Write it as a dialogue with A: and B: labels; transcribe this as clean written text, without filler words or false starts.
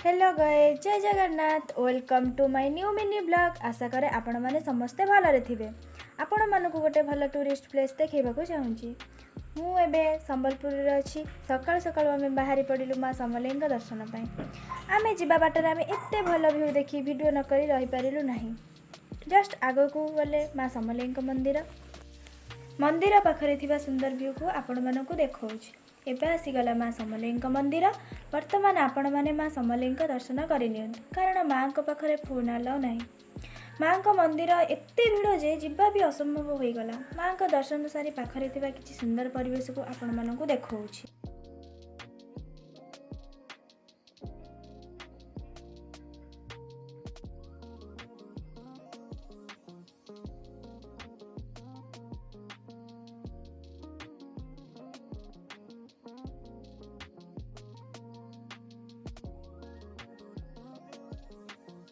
A: Hello guys, Jai Jagannath. Welcome to my new mini blog. आशा करे आपण माने समस्ते भलरे थिबे। आपण मानकु गोटे भल टूरिस्ट प्लेस देखेबाकू चाहूँगी। मु एबे संबलपुर रे अछि। सकाळ सकाळ आमे बाहरी पडिलु माँ समलेईଙ୍କ दर्शन पाई। आमे जिबा बाटर आमे एत्ते भल व्यू देखि वीडियो न करी रहि पारिलु नाही। जस्ट आगो को गले माँ समलेईଙ୍କ मंदिर पाखरे थिबा सुंदर व्यू को आपण मानकु देखौछि। एबे आसीगला माँ समलेईଙ୍କ मंदिर। वर्तमान आपण माने माँ समलेईଙ୍କ दर्शन करिनियंतु, कारण माँ को पाखरे फोन अलाउ नाही। माँ को मंदिर एत्ते भीड़ जे जिबा भी असंभव होईगला। माँ को दर्शन सारी पाखरे थिबा किछि सुंदर परिवेश को आपण मानकु देखौछि।